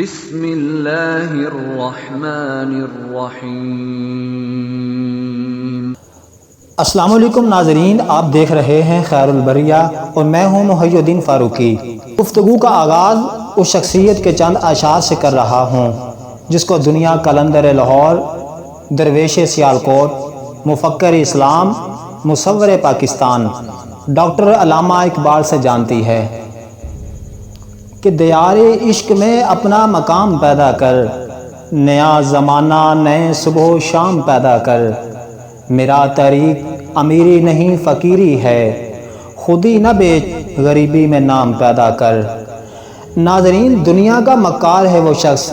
بسم اللہ الرحمن الرحیم۔ السلام علیکم ناظرین، آپ دیکھ رہے ہیں خیر البریہ اور میں ہوں محی الدین فاروقی۔ گفتگو کا آغاز اس شخصیت کے چند اشعار سے کر رہا ہوں جس کو دنیا قلندر لاہور، درویش سیالکوٹ، مفکر اسلام، مصور پاکستان ڈاکٹر علامہ اقبال سے جانتی ہے کہ دیار عشق میں اپنا مقام پیدا کر، نیا زمانہ نئے صبح و شام پیدا کر، میرا طریق امیری نہیں فقیری ہے، خودی نہ بیچ غریبی میں نام پیدا کر۔ ناظرین، دنیا کا مکار ہے وہ شخص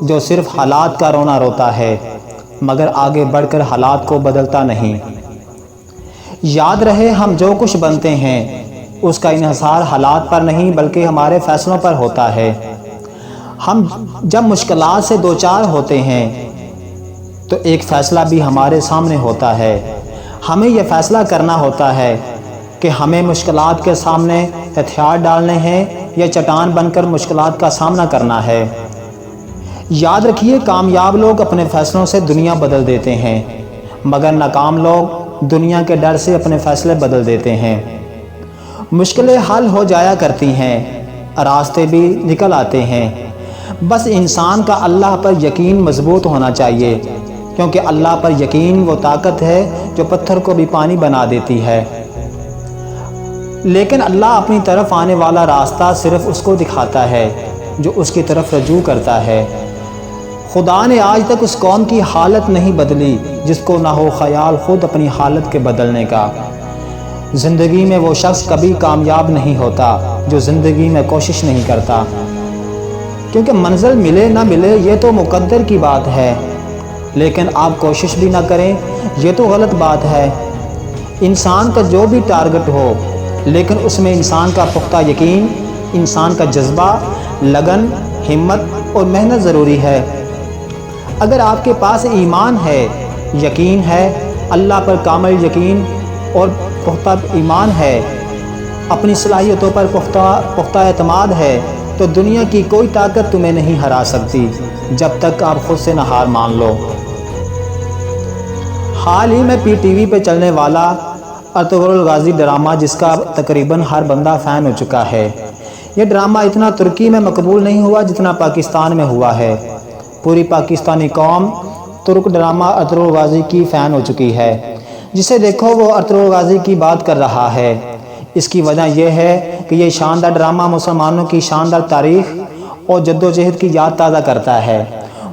جو صرف حالات کا رونا روتا ہے مگر آگے بڑھ کر حالات کو بدلتا نہیں۔ یاد رہے، ہم جو کچھ بنتے ہیں اس کا انحصار حالات پر نہیں بلکہ ہمارے فیصلوں پر ہوتا ہے۔ ہم جب مشکلات سے دوچار ہوتے ہیں تو ایک فیصلہ بھی ہمارے سامنے ہوتا ہے۔ ہمیں یہ فیصلہ کرنا ہوتا ہے کہ ہمیں مشکلات کے سامنے ہتھیار ڈالنے ہیں یا چٹان بن کر مشکلات کا سامنا کرنا ہے۔ یاد رکھیے، کامیاب لوگ اپنے فیصلوں سے دنیا بدل دیتے ہیں مگر ناکام لوگ دنیا کے ڈر سے اپنے فیصلے بدل دیتے ہیں۔ مشکلیں حل ہو جایا کرتی ہیں، راستے بھی نکل آتے ہیں، بس انسان کا اللہ پر یقین مضبوط ہونا چاہیے، کیونکہ اللہ پر یقین وہ طاقت ہے جو پتھر کو بھی پانی بنا دیتی ہے۔ لیکن اللہ اپنی طرف آنے والا راستہ صرف اس کو دکھاتا ہے جو اس کی طرف رجوع کرتا ہے۔ خدا نے آج تک اس قوم کی حالت نہیں بدلی جس کو نہ ہو خیال خود اپنی حالت کے بدلنے کا۔ زندگی میں وہ شخص کبھی کامیاب نہیں ہوتا جو زندگی میں کوشش نہیں کرتا، کیونکہ منزل ملے نہ ملے یہ تو مقدر کی بات ہے، لیکن آپ کوشش بھی نہ کریں یہ تو غلط بات ہے۔ انسان کا جو بھی ٹارگٹ ہو لیکن اس میں انسان کا پختہ یقین، انسان کا جذبہ، لگن، ہمت اور محنت ضروری ہے۔ اگر آپ کے پاس ایمان ہے، یقین ہے، اللہ پر کامل یقین اور پختہ ایمان ہے، اپنی صلاحیتوں پر پختہ اعتماد ہے تو دنیا کی کوئی طاقت تمہیں نہیں ہرا سکتی جب تک آپ خود سے نہ ہار مان لو۔ حال ہی میں ٹی وی پہ چلنے والا ارطغرل غازی ڈرامہ جس کا تقریباً ہر بندہ فین ہو چکا ہے، یہ ڈرامہ اتنا ترکی میں مقبول نہیں ہوا جتنا پاکستان میں ہوا ہے۔ پوری پاکستانی قوم ترک ڈرامہ ارطغرل غازی کی فین ہو چکی ہے۔ جسے دیکھو وہ ارطغرل غازی کی بات کر رہا ہے۔ اس کی وجہ یہ ہے کہ یہ شاندار ڈرامہ مسلمانوں کی شاندار تاریخ اور جدوجہد کی یاد تازہ کرتا ہے،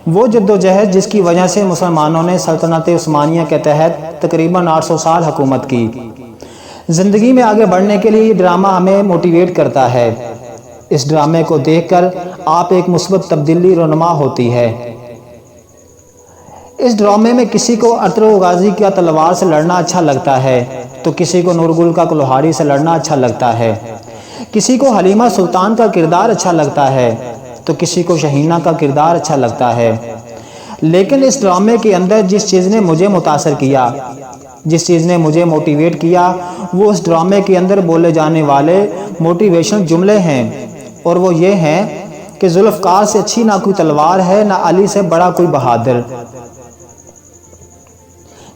وہ جدوجہد جس کی وجہ سے مسلمانوں نے سلطنت عثمانیہ کے تحت تقریباً 800 سال حکومت کی۔ زندگی میں آگے بڑھنے کے لیے یہ ڈرامہ ہمیں موٹیویٹ کرتا ہے۔ اس ڈرامے کو دیکھ کر آپ ایک مثبت تبدیلی رونما ہوتی ہے۔ اس ڈرامے میں کسی کو ارطغرل غازی کا تلوار سے لڑنا اچھا لگتا ہے تو کسی کو نورگل کا کلہاڑی سے لڑنا اچھا لگتا ہے، کسی کو حلیمہ سلطان کا کردار اچھا لگتا ہے تو کسی کو شہینہ کا کردار اچھا لگتا ہے۔ لیکن اس ڈرامے کے اندر جس چیز نے مجھے متاثر کیا، جس چیز نے مجھے موٹیویٹ کیا، وہ اس ڈرامے کے اندر بولے جانے والے موٹیویشن جملے ہیں، اور وہ یہ ہیں کہ ذوالفقار سے اچھی نہ کوئی تلوار ہے، نہ علی سے بڑا کوئی بہادر،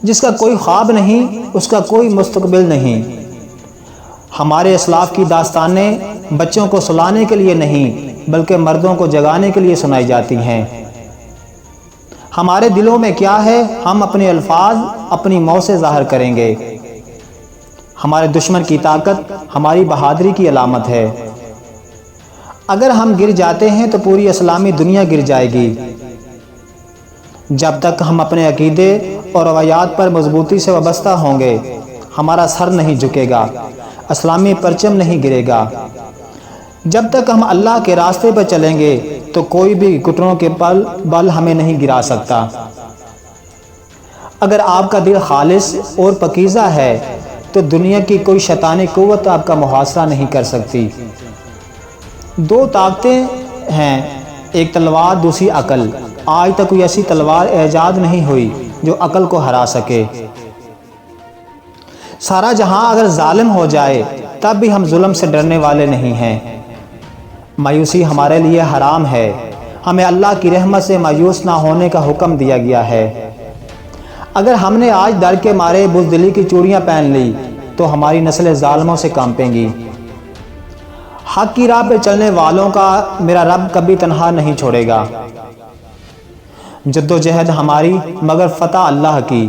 جس کا کوئی خواب نہیں، اس کا کوئی مستقبل نہیں۔ ہمارے اسلاف کی داستانیں بچوں کو سلانے کے لیے نہیں بلکہ مردوں کو جگانے کے لیے سنائی جاتی ہیں۔ ہمارے دلوں میں کیا ہے ہم اپنے الفاظ اپنی موت سے ظاہر کریں گے۔ ہمارے دشمن کی طاقت ہماری بہادری کی علامت ہے۔ اگر ہم گر جاتے ہیں تو پوری اسلامی دنیا گر جائے گی۔ جب تک ہم اپنے عقیدے اور روایات پر مضبوطی سے وابستہ ہوں گے ہمارا سر نہیں جھکے گا، اسلامی پرچم نہیں گرے گا۔ جب تک ہم اللہ کے راستے پر چلیں گے تو کوئی بھی گھٹنوں کے بل ہمیں نہیں گرا سکتا۔ اگر آپ کا دل خالص اور پاکیزہ ہے تو دنیا کی کوئی شیطانی قوت آپ کا محاصرہ نہیں کر سکتی۔ دو طاقتیں ہیں، ایک تلوار دوسری عقل۔ آج تک کوئی ایسی تلوار ایجاد نہیں ہوئی جو عقل کو ہرا سکے۔ سارا جہاں اگر ظالم ہو جائے تب بھی ہم ظلم سے ڈرنے والے نہیں ہیں۔ مایوسی ہمارے لیے حرام ہے، ہمیں اللہ کی رحمت سے مایوس نہ ہونے کا حکم دیا گیا ہے۔ اگر ہم نے آج ڈر کے مارے بزدلی کی چوڑیاں پہن لی تو ہماری نسلیں ظالموں سے کانپیں گی۔ حق کی راہ پہ چلنے والوں کا میرا رب کبھی تنہا نہیں چھوڑے گا۔ جدوجہد ہماری مگر فتح اللہ کی۔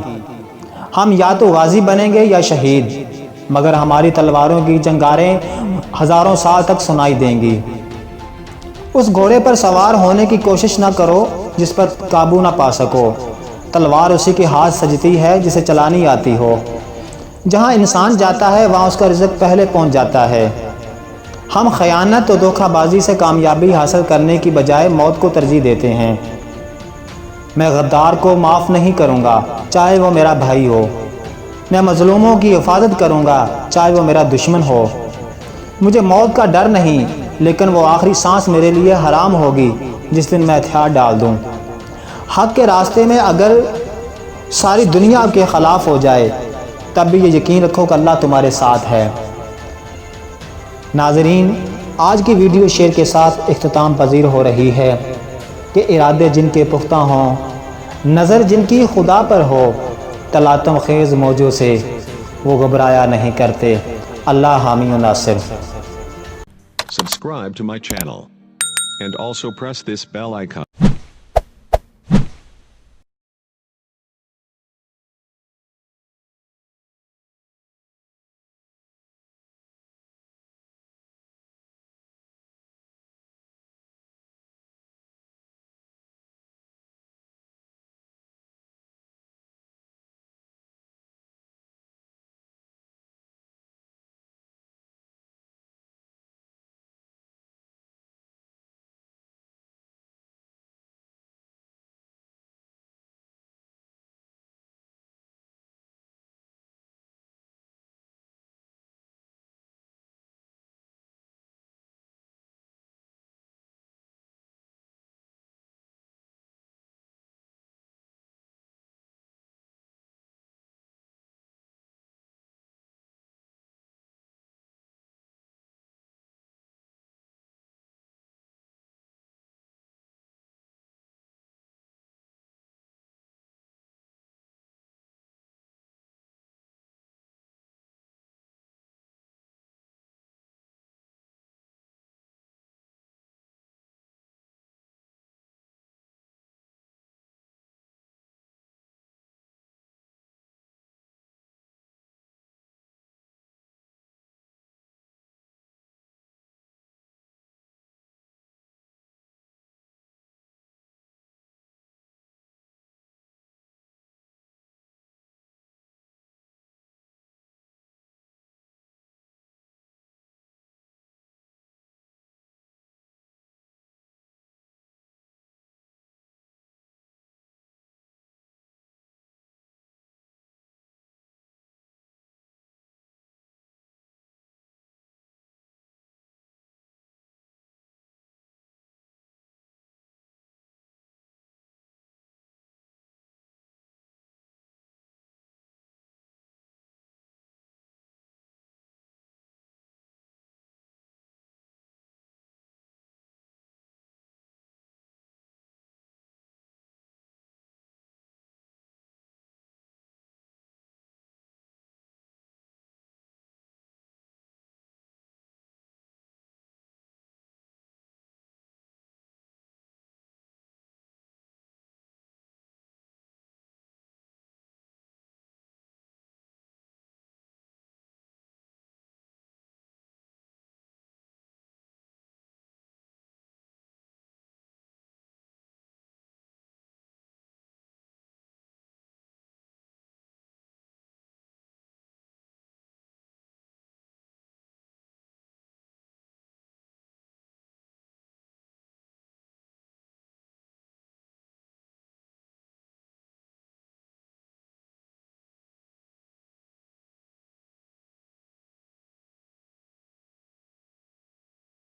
ہم یا تو غازی بنیں گے یا شہید، مگر ہماری تلواروں کی چنگاریں ہزاروں سال تک سنائی دیں گی۔ اس گھوڑے پر سوار ہونے کی کوشش نہ کرو جس پر قابو نہ پا سکو۔ تلوار اسی کے ہاتھ سجتی ہے جسے چلانی آتی ہو۔ جہاں انسان جاتا ہے وہاں اس کا رزق پہلے پہنچ جاتا ہے۔ ہم خیانت اور دھوکہ بازی سے کامیابی حاصل کرنے کی بجائے موت کو ترجیح دیتے ہیں۔ میں غدار کو معاف نہیں کروں گا چاہے وہ میرا بھائی ہو۔ میں مظلوموں کی حفاظت کروں گا چاہے وہ میرا دشمن ہو۔ مجھے موت کا ڈر نہیں، لیکن وہ آخری سانس میرے لیے حرام ہوگی جس دن میں ہتھیار ڈال دوں۔ حق کے راستے میں اگر ساری دنیا کے خلاف ہو جائے تب بھی یہ یقین رکھو کہ اللہ تمہارے ساتھ ہے۔ ناظرین، آج کی ویڈیو شیئر کے ساتھ اختتام پذیر ہو رہی ہے کہ ارادے جن کے پختہ ہوں، نظر جن کی خدا پر ہو، تلاطم خیز موجوں سے وہ گھبرایا نہیں کرتے۔ اللہ حامی و ناصر۔ Subscribe to my channel and also press this bell icon.